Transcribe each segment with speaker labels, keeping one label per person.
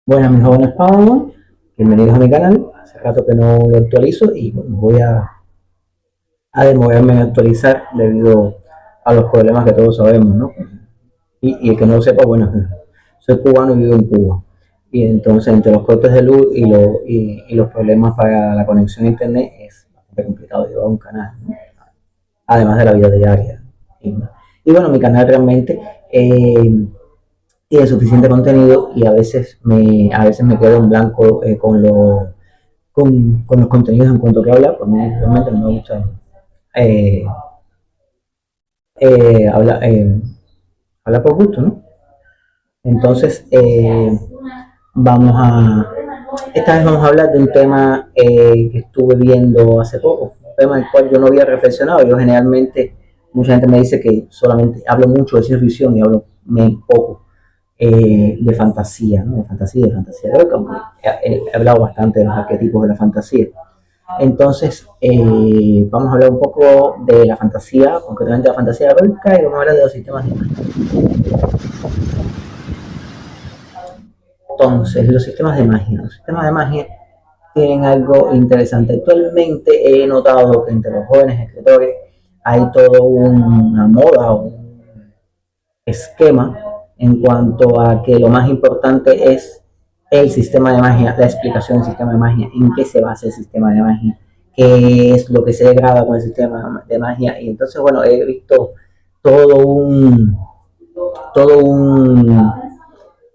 Speaker 1: Buenas, mis jóvenes Padawan, bienvenidos a mi canal. Hace rato que no lo actualizo y bueno, voy a demorarme en actualizar debido a los problemas que todos sabemos, ¿no? Y el que no lo sepa, bueno, soy cubano y vivo en Cuba. Y entonces, entre los cortes de luz y los problemas para la conexión a internet, es bastante complicado llevar un canal, ¿no? Además de la vida diaria. Y bueno, mi canal realmente tiene suficiente contenido y a veces me quedo en blanco con los contenidos en cuanto a que hablar, pues realmente no me gusta eh, hablar, hablar por gusto, ¿no? Entonces, esta vez vamos a hablar de un tema que estuve viendo hace poco, un tema del cual yo no había reflexionado. Yo generalmente, mucha gente me dice que solamente hablo mucho de ciencia ficción y hablo poco de fantasía, ¿no? De fantasía. Creo que he hablado bastante de los arquetipos de la fantasía. Entonces, vamos a hablar un poco de la fantasía, concretamente de la fantasía heroica, y vamos a hablar de los sistemas de magia. Entonces, los sistemas de magia. Los sistemas de magia tienen algo interesante. Actualmente he notado que entre los jóvenes escritores hay toda una moda, un esquema en cuanto a que lo más importante es el sistema de magia, la explicación del sistema de magia, en qué se basa el sistema de magia, qué es lo que se degrada con el sistema de magia. Y entonces, bueno, he visto todo un, todo un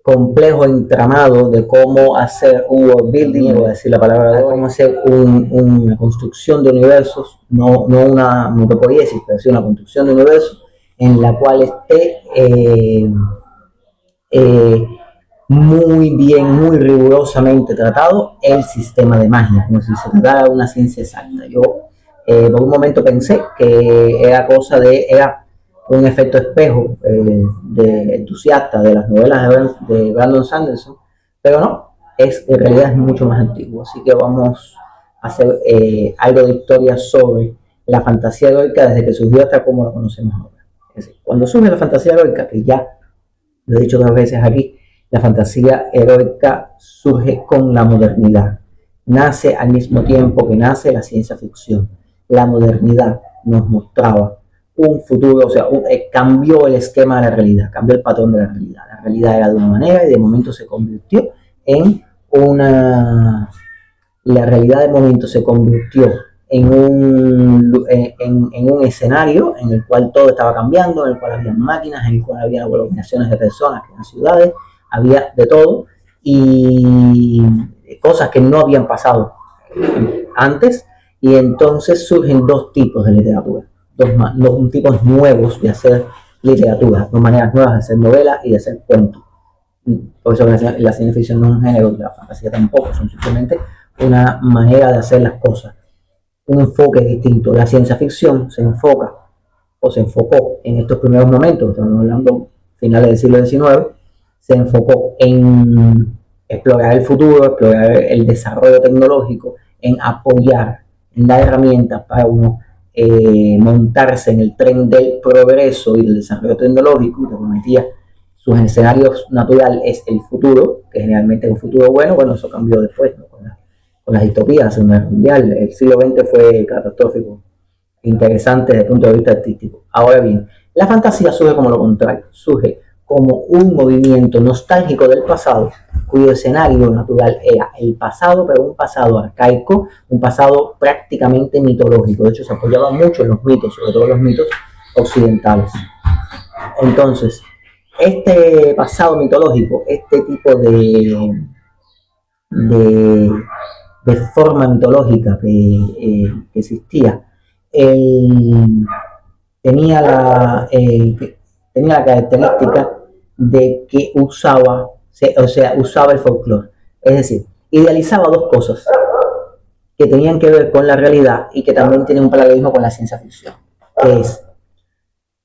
Speaker 1: complejo entramado de cómo hacer un world building, voy a decir la palabra de cómo hacer una construcción de universos, no una mutopoiesis, pero sí una construcción de universos en la cual esté eh, muy bien, muy rigurosamente tratado el sistema de magia, como si se tratara de una ciencia exacta. Yo por un momento pensé que era un efecto espejo de entusiasta de las novelas de Brandon Sanderson, pero no, en realidad es mucho más antiguo. Así que vamos a hacer algo de historia sobre la fantasía heroica desde que surgió hasta como la conocemos ahora. Es decir, cuando surge la fantasía heroica, que ya lo he dicho otras veces aquí, la fantasía heroica surge con la modernidad. Nace al mismo tiempo que nace la ciencia ficción. La modernidad nos mostraba un futuro, o sea, cambió el esquema de la realidad, cambió el patrón de la realidad. La realidad era de una manera y de momento se convirtió en una... La realidad de momento se convirtió en un escenario en el cual todo estaba cambiando, en el cual había máquinas, en el cual había aglomeraciones de personas, que eran ciudades, había de todo y cosas que no habían pasado antes. Y entonces surgen dos tipos de literatura, dos tipos nuevos de hacer literatura, dos maneras nuevas de hacer novelas y de hacer cuentos. Por eso la ciencia ficción no es un género, la fantasía tampoco, son simplemente una manera de hacer las cosas, un enfoque distinto. La ciencia ficción se enfoca o se enfocó en estos primeros momentos, estamos hablando finales del siglo XIX, se enfocó en explorar el futuro, explorar el desarrollo tecnológico, en apoyar, en dar herramientas para uno montarse en el tren del progreso y del desarrollo tecnológico, que prometía sus escenarios natural es el futuro, que generalmente es un futuro bueno. Bueno, eso cambió después, ¿no? Con las distopías, la Segunda Guerra Mundial. El siglo XX fue catastrófico, interesante desde el punto de vista artístico. Ahora bien, la fantasía surge como lo contrario, surge como un movimiento nostálgico del pasado, cuyo escenario natural era el pasado, pero un pasado arcaico, un pasado prácticamente mitológico. De hecho, se apoyaba mucho en los mitos, sobre todo los mitos occidentales. Entonces, este pasado mitológico, este tipo de, de forma mitológica que existía, tenía tenía la característica de que usaba el folclore. Es decir, idealizaba dos cosas que tenían que ver con la realidad y que también tienen un paralelismo con la ciencia ficción. Que es,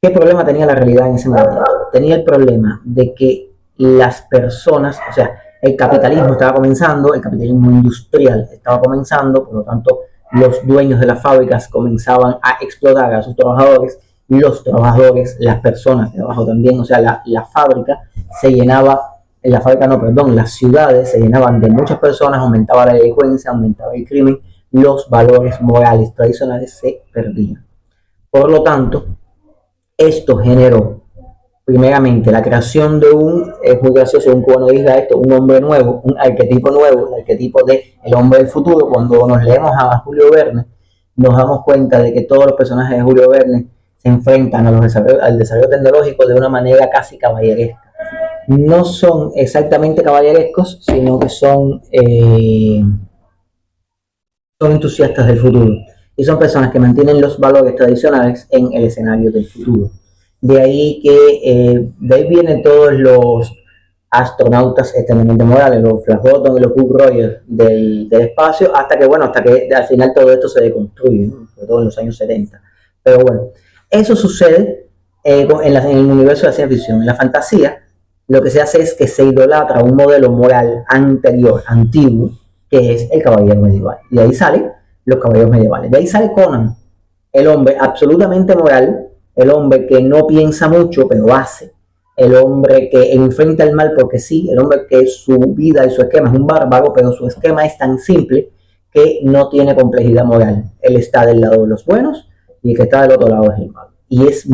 Speaker 1: ¿qué problema tenía la realidad en ese momento? Tenía el problema de que las personas, o sea, el capitalismo estaba comenzando, el capitalismo industrial estaba comenzando, por lo tanto, los dueños de las fábricas comenzaban a explotar a sus trabajadores, los trabajadores, las personas de abajo también, o sea, la fábrica se llenaba la fábrica no, perdón, las ciudades se llenaban de muchas personas, aumentaba la delincuencia, aumentaba el crimen, los valores morales tradicionales se perdían. Por lo tanto, esto generó primeramente la creación de es muy gracioso un cubano diga esto, un hombre nuevo, un arquetipo nuevo, el arquetipo de el hombre del futuro. Cuando nos leemos a Julio Verne, nos damos cuenta de que todos los personajes de Julio Verne se enfrentan al desarrollo tecnológico de una manera casi caballeresca. No son exactamente caballerescos, sino que son entusiastas del futuro. Y son personas que mantienen los valores tradicionales en el escenario del futuro. De ahí vienen todos los astronautas extremadamente morales, los Flash Gordon y los Buck Rogers del espacio, hasta que al final todo esto se deconstruye, ¿no? Sobre todo en los años 70. Pero bueno, eso sucede en el universo de la ciencia ficción. En la fantasía, lo que se hace es que se idolatra un modelo moral anterior, antiguo, que es el caballero medieval. Y de ahí salen los caballeros medievales. De ahí sale Conan, el hombre absolutamente moral, el hombre que no piensa mucho, pero hace, el hombre que enfrenta el mal porque sí, el hombre que su vida y su esquema es un bárbaro, pero su esquema es tan simple que no tiene complejidad moral. Él está del lado de los buenos y el que está del otro lado es el malo. Y si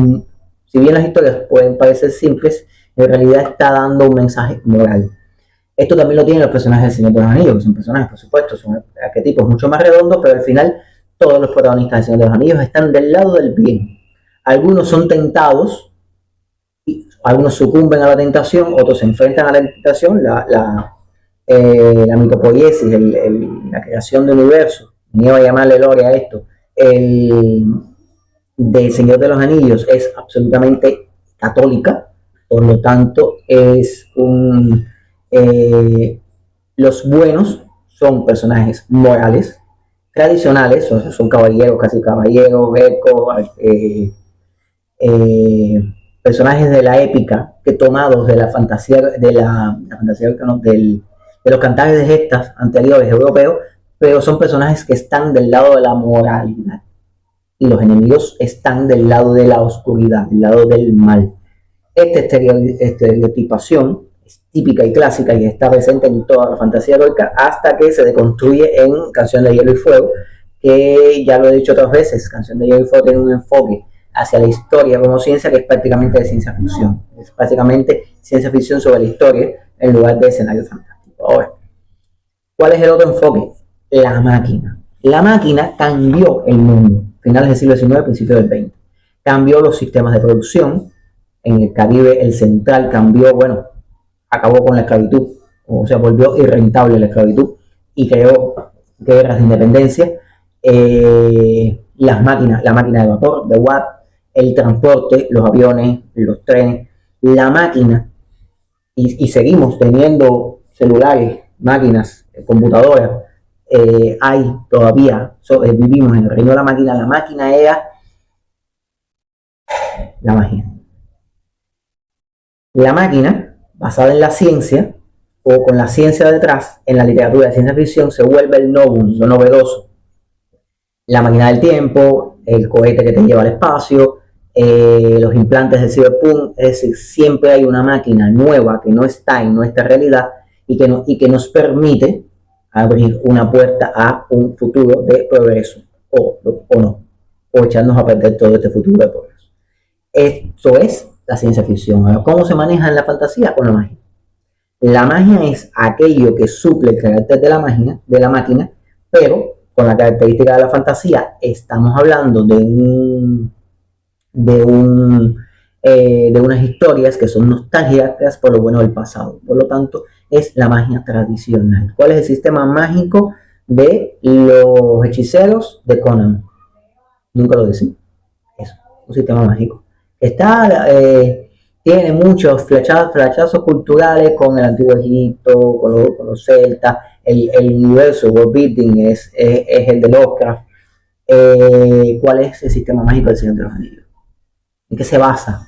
Speaker 1: bien las historias pueden parecer simples, en realidad está dando un mensaje moral. Esto también lo tienen los personajes del Señor de los Anillos, que son personajes, por supuesto, son arquetipos mucho más redondos, pero al final todos los protagonistas del Señor de los Anillos están del lado del bien. Algunos son tentados, algunos sucumben a la tentación, otros se enfrentan a la tentación, la mitopoiesis, la creación del universo, ni voy a llamarle lore a esto, del Señor de los Anillos es absolutamente católica, por lo tanto los buenos son personajes morales, tradicionales, son caballeros, casi caballeros, becos, personajes de la épica que tomados de la fantasía de los cantares de gestas anteriores europeos, pero son personajes que están del lado de la moralidad y los enemigos están del lado de la oscuridad, del lado del mal. Esta estereotipación es típica y clásica y está presente en toda la fantasía heroica hasta que se deconstruye en Canción de Hielo y Fuego, que ya lo he dicho otras veces, Canción de Hielo y Fuego tiene un enfoque hacia la historia como ciencia que es prácticamente de ciencia ficción. Es prácticamente ciencia ficción sobre la historia en lugar de escenarios fantásticos. Ahora, ¿cuál es el otro enfoque? La máquina. La máquina cambió el mundo, finales del siglo XIX, principios del XX. Cambió los sistemas de producción. En el Caribe, el central cambió, acabó con la esclavitud, o sea, volvió irrentable la esclavitud y creó guerras de independencia. La máquina de vapor, de Watt, el transporte, los aviones, los trenes, la máquina, y seguimos teniendo celulares, máquinas, computadoras, hay todavía, vivimos en el reino de la máquina era la magia. La máquina, basada en la ciencia, o con la ciencia detrás, en la literatura de ciencia ficción, se vuelve el novum, lo novedoso. La máquina del tiempo, el cohete que te lleva al espacio, los implantes del cyberpunk, es decir, siempre hay una máquina nueva que no está en nuestra realidad y que nos permite abrir una puerta a un futuro de progreso, o no, o echarnos a perder todo este futuro de progreso. Esto es la ciencia ficción. Ahora, ¿cómo se maneja en la fantasía? Con la magia. La magia es aquello que suple el carácter de la máquina, pero con la característica de la fantasía estamos hablando de unas historias que son nostálgicas por lo bueno del pasado. Por lo tanto, es la magia tradicional. ¿Cuál es el sistema mágico de los hechiceros de Conan? Nunca lo decimos. Eso, un sistema mágico. Tiene muchos flechazos culturales con el antiguo Egipto, con los celtas, el universo world building es el de Lovecraft. ¿Cuál es el sistema mágico del Señor de los Anillos? ¿En qué se basa?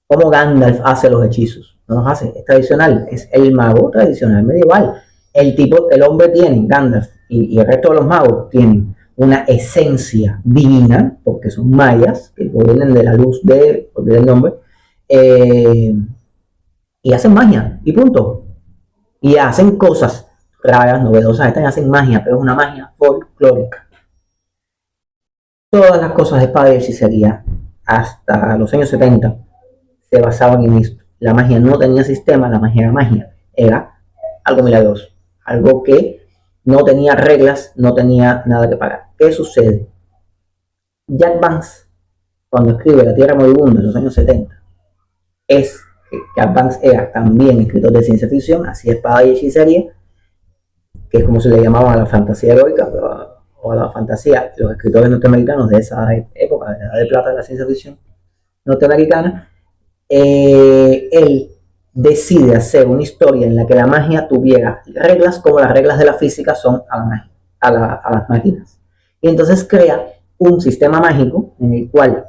Speaker 1: ¿Cómo Gandalf hace los hechizos? No los hace, es tradicional, es el mago tradicional medieval. El hombre tiene, Gandalf y el resto de los magos tienen una esencia divina, porque son mayas, que provienen de la luz olvidé el nombre, y y hacen magia, y punto. Y hacen cosas raras, novedosas, estas hacen magia, pero es una magia folclórica. Todas las cosas de espada y hechicería hasta los años 70 se basaban en esto. La magia no tenía sistema, la magia era magia, era algo milagroso, algo que no tenía reglas, no tenía nada que pagar. ¿Qué sucede? Jack Vance, cuando escribe La Tierra Moribunda en los años 70, Jack Vance era también escritor de ciencia ficción, hacía espada y hechicería, que es como se le llamaba a la fantasía heroica, o a la fantasía, los escritores norteamericanos de esa época, de la edad de plata de la ciencia ficción norteamericana. Él decide hacer una historia en la que la magia tuviera reglas como las reglas de la física son a las máquinas. Y entonces crea un sistema mágico en el cual,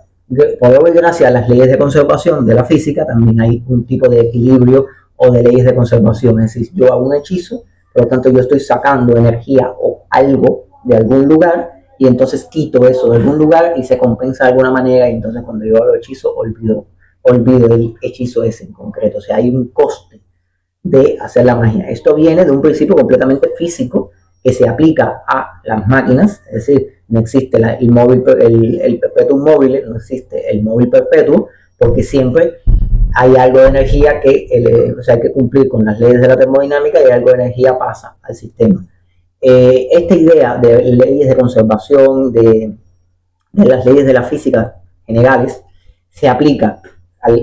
Speaker 1: por obra y gracia a las leyes de conservación de la física, también hay un tipo de equilibrio o de leyes de conservación. Es decir, yo hago un hechizo, por lo tanto yo estoy sacando energía o algo de algún lugar, y entonces quito eso de algún lugar y se compensa de alguna manera, y entonces cuando yo hago el hechizo olvido el hechizo ese en concreto. O sea, hay un coste de hacer la magia. Esto viene de un principio completamente físico que se aplica a las máquinas, es decir, no existe el perpetuum mobile, no existe el móvil perpetuo, porque siempre hay algo de energía que, o sea, hay que cumplir con las leyes de la termodinámica, y algo de energía pasa al sistema. Esta idea de leyes de conservación, de las leyes de la física generales, se aplica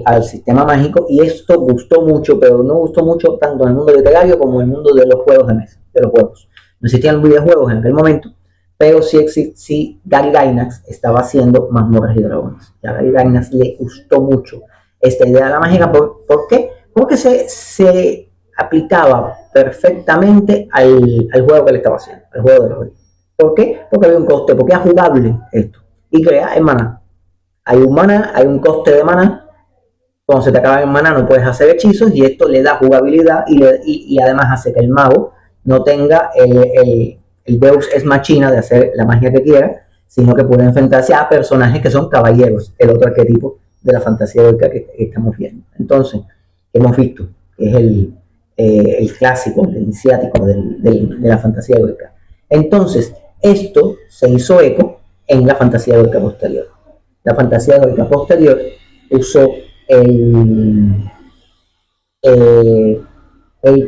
Speaker 1: al sistema mágico, y esto gustó mucho, pero no gustó mucho tanto en el mundo literario como en el mundo de los juegos de mesa, de los juegos. No existían videojuegos en aquel momento, pero sí Gary Gygax estaba haciendo Mazmorras y Dragones. A Gary Gygax le gustó mucho esta idea de la mágica. ¿Por qué? Porque se aplicaba perfectamente al juego que le estaba haciendo, al juego de rol. ¿Por qué? Porque había un coste, porque es jugable esto. Y crea en maná. Hay un coste de maná. Cuando se te acaba el maná no puedes hacer hechizos, y esto le da jugabilidad y además hace que el mago no tenga el Deus Ex Machina de hacer la magia que quiera, sino que puede enfrentarse a personajes que son caballeros, el otro arquetipo de la fantasía heroica que estamos viendo. Entonces, hemos visto que es el clásico, el iniciático de la fantasía heroica. Entonces, esto se hizo eco en la fantasía heroica posterior. La fantasía heroica posterior usó el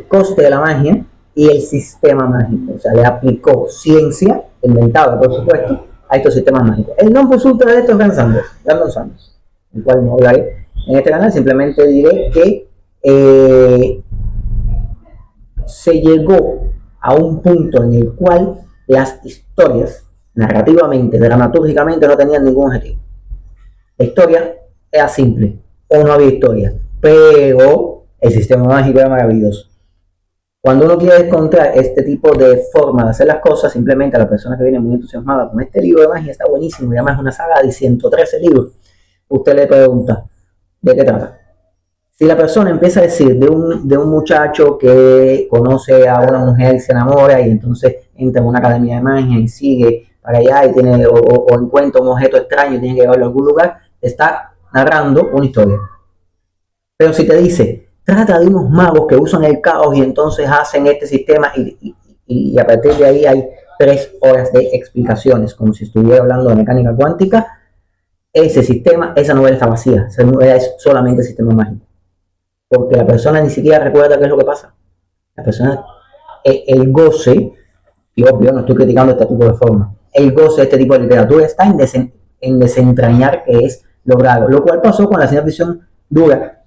Speaker 1: coste de la magia y el sistema mágico, o sea, le aplicó ciencia, inventada por supuesto, a estos sistemas mágicos. El non plus ultra de esto es Brandon Sanderson, el cual no hablaré en este canal. Simplemente diré que se llegó a un punto en el cual las historias, narrativamente, dramatúrgicamente, no tenían ningún objetivo. La historia era simple, o no había historia, pero el sistema mágico era maravilloso. Cuando uno quiere encontrar este tipo de forma de hacer las cosas, simplemente a la persona que viene muy entusiasmada con este libro de magia, está buenísimo, y además es una saga de 113 libros, usted le pregunta, ¿de qué trata? Si la persona empieza a decir de un muchacho que conoce a una mujer y se enamora, y entonces entra en una academia de magia y sigue para allá y o encuentra un objeto extraño y tiene que llevarlo a algún lugar, está narrando una historia. Pero si te dice, trata de unos magos que usan el caos y entonces hacen este sistema, y a partir de ahí hay 3 horas de explicaciones, como si estuviera hablando de mecánica cuántica, ese sistema, esa novela está vacía, esa novela es solamente sistema mágico. Porque la persona ni siquiera recuerda qué es lo que pasa. La persona, el goce, y obvio, no estoy criticando este tipo de forma, el goce de este tipo de literatura está en desentrañar qué es logrado, lo cual pasó con la ciencia ficción dura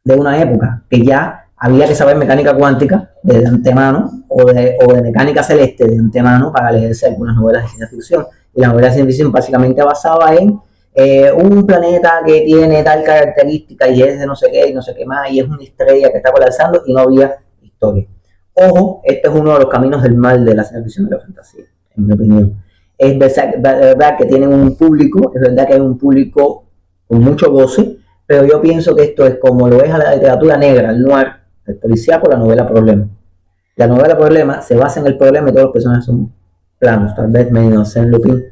Speaker 1: de una época, que ya había que saber mecánica cuántica de antemano, o de mecánica celeste de antemano, para leerse algunas novelas de ciencia ficción. Y la novela de ciencia ficción básicamente basaba en un planeta que tiene tal característica y es de no sé qué y no sé qué más, y es una estrella que está colapsando, y no había historia. Ojo, este es uno de los caminos del mal de la ciencia ficción y la fantasía, en mi opinión. Es verdad que tienen un público, es verdad que hay un público con mucho goce, pero yo pienso que esto es como lo es a la literatura negra, el noir, el policíaco, la novela problema. La novela problema se basa en el problema y todos los personajes son planos, tal vez menos en Lupin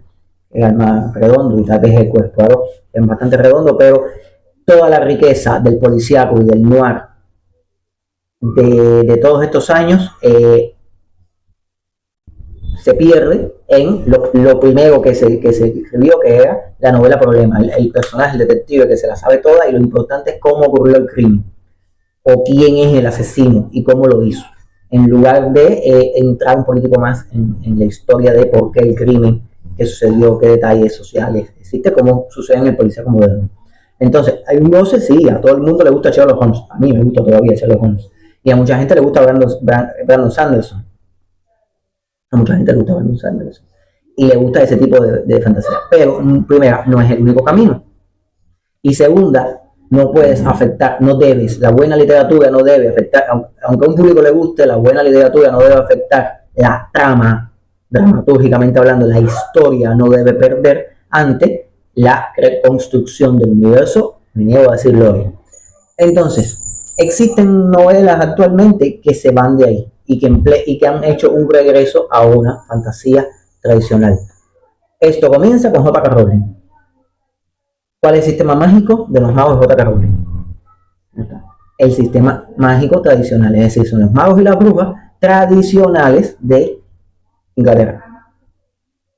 Speaker 1: es más redondo, y tal vez el Poirot es bastante redondo, pero toda la riqueza del policíaco y del noir de todos estos años se pierde en lo primero que se escribió, que era la novela Problema, el personaje, el detective que se la sabe toda, y lo importante es cómo ocurrió el crimen, o quién es el asesino y cómo lo hizo, en lugar de entrar un poquitico más en la historia de por qué el crimen, qué sucedió, qué detalles sociales existe, cómo sucede en el policíaco moderno. Entonces, hay un goce, sí, a todo el mundo le gusta Sherlock Holmes, a mí me gusta todavía Sherlock Holmes, y a mucha gente le gusta Brandon Sanderson, a mucha gente le gusta Brandon Sanderson, y le gusta ese tipo de fantasía. Pero, primera, no es el único camino. Y segunda, no puedes afectar, no debes, la buena literatura no debe afectar, aunque a un público le guste, la buena literatura no debe afectar la trama, dramatúrgicamente hablando, la historia no debe perder ante la reconstrucción del universo, me niego a decirlo hoy. Entonces, existen novelas actualmente que se van de ahí y que han hecho un regreso a una fantasía tradicional. Esto comienza con J.K. Rowling. ¿Cuál es el sistema mágico de los magos de J.K. Rowling? El sistema mágico tradicional, es decir, son los magos y las brujas tradicionales de Inglaterra.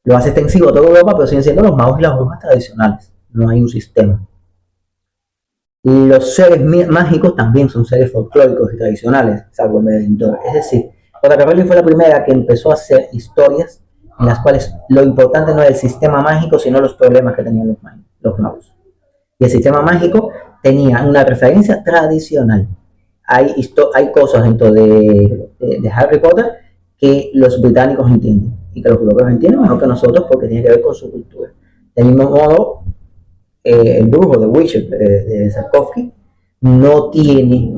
Speaker 1: Lo hace extensivo a toda Europa, pero siguen siendo los magos y las brujas tradicionales. No hay un sistema. Los seres mágicos también son seres folclóricos y tradicionales, salvo el Medentor. Es decir, J.K. Rowling fue la primera que empezó a hacer historias en las cuales lo importante no era el sistema mágico, sino los problemas que tenían los magos. Y el sistema mágico tenía una referencia tradicional. Hay cosas dentro de Harry Potter que los británicos entienden y que los europeos entienden mejor que nosotros porque tiene que ver con su cultura. Del mismo modo, el brujo de Witcher de Sapkowski no tiene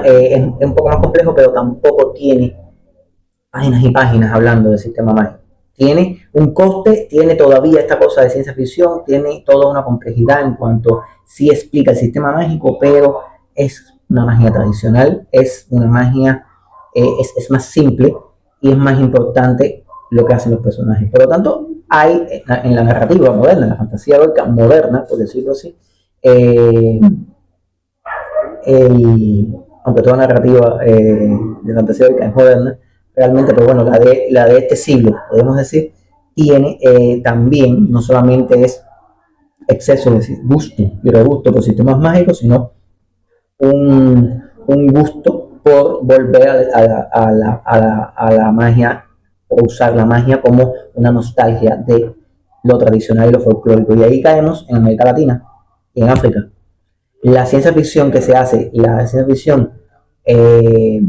Speaker 1: es un poco más complejo, pero tampoco tiene páginas y páginas hablando del sistema mágico. Tiene un coste, tiene todavía esta cosa de ciencia ficción, tiene toda una complejidad en cuanto sí explica el sistema mágico, pero es una magia tradicional, es una magia, es más simple y es más importante lo que hacen los personajes. Por lo tanto, hay en la narrativa moderna, en la fantasía heroica moderna, por decirlo así, aunque toda narrativa de fantasía heroica es moderna, realmente, pero bueno, la de este siglo, podemos decir, tiene también, no solamente es exceso de gusto y regusto por sistemas mágicos, sino un gusto por volver a la magia, o usar la magia como una nostalgia de lo tradicional y lo folclórico. Y ahí caemos en América Latina y en África. La ciencia ficción que se hace, la ciencia ficción de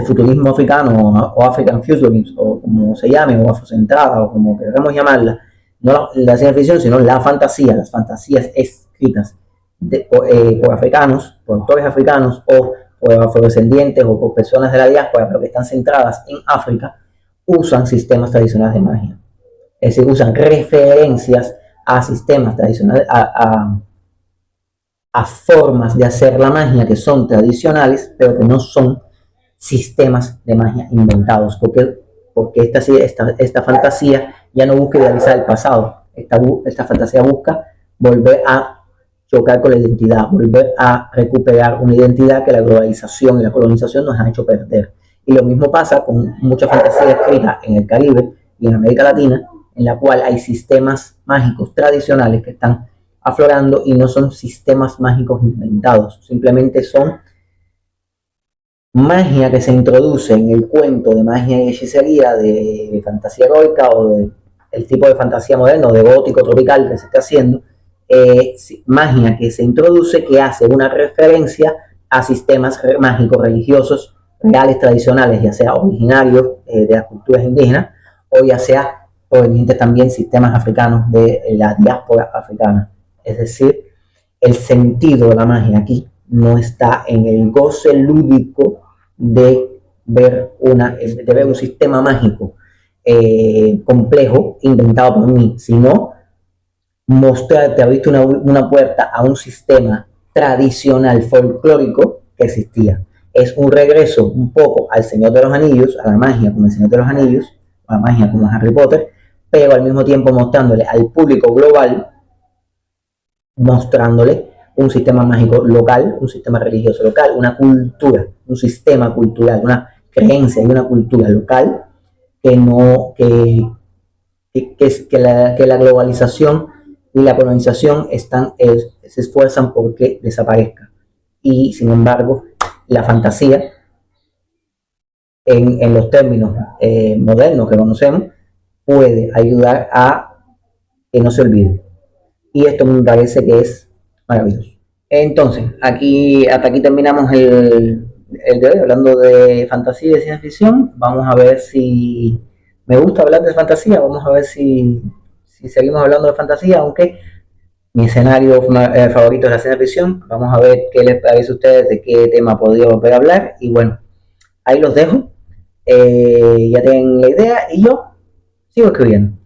Speaker 1: futurismo africano o African Futurism, o como se llame, o afrocentrada, o como queramos llamarla, no la ciencia ficción, sino la fantasía, las fantasías escritas por africanos, por autores africanos, o por afrodescendientes, o por personas de la diáspora, pero que están centradas en África, usan sistemas tradicionales de magia. Es decir, usan referencias a sistemas tradicionales, a formas de hacer la magia que son tradicionales, pero que no son sistemas de magia inventados, porque esta fantasía ya no busca idealizar el pasado, esta fantasía busca volver a chocar con la identidad, volver a recuperar una identidad que la globalización y la colonización nos han hecho perder. Y lo mismo pasa con mucha fantasía escrita en el Caribe y en América Latina, en la cual hay sistemas mágicos tradicionales que están aflorando y no son sistemas mágicos inventados, simplemente son magia que se introduce en el cuento de magia y hechicería de fantasía heroica o del tipo de fantasía moderna o de gótico tropical que se está haciendo, magia que se introduce que hace una referencia a sistemas mágicos religiosos reales tradicionales, ya sea originarios de las culturas indígenas o ya sea provenientes también sistemas africanos de la diáspora africana. Es decir, el sentido de la magia aquí no está en el goce lúdico de ver un sistema mágico complejo inventado por mí, sino mostrarte, abrirte una puerta a un sistema tradicional folclórico que existía. Es un regreso un poco al Señor de los Anillos, a la magia como el Señor de los Anillos, a la magia como Harry Potter, pero al mismo tiempo mostrándole al público global, mostrándole un sistema mágico local, un sistema religioso local, una cultura, un sistema cultural, una creencia y una cultura local que no que la globalización y la colonización se esfuerzan porque desaparezca. Y sin embargo, la fantasía, en los términos modernos que conocemos, puede ayudar a que no se olvide. Y esto me parece que es maravilloso. Entonces, hasta aquí terminamos el de hoy, hablando de fantasía y de ciencia ficción. Vamos a ver si me gusta hablar de fantasía, vamos a ver si seguimos hablando de fantasía, aunque mi escenario favorito es la ciencia ficción. Vamos a ver qué les parece a ustedes, de qué tema podría volver a hablar. Y bueno, ahí los dejo. Ya tienen la idea y yo sigo escribiendo.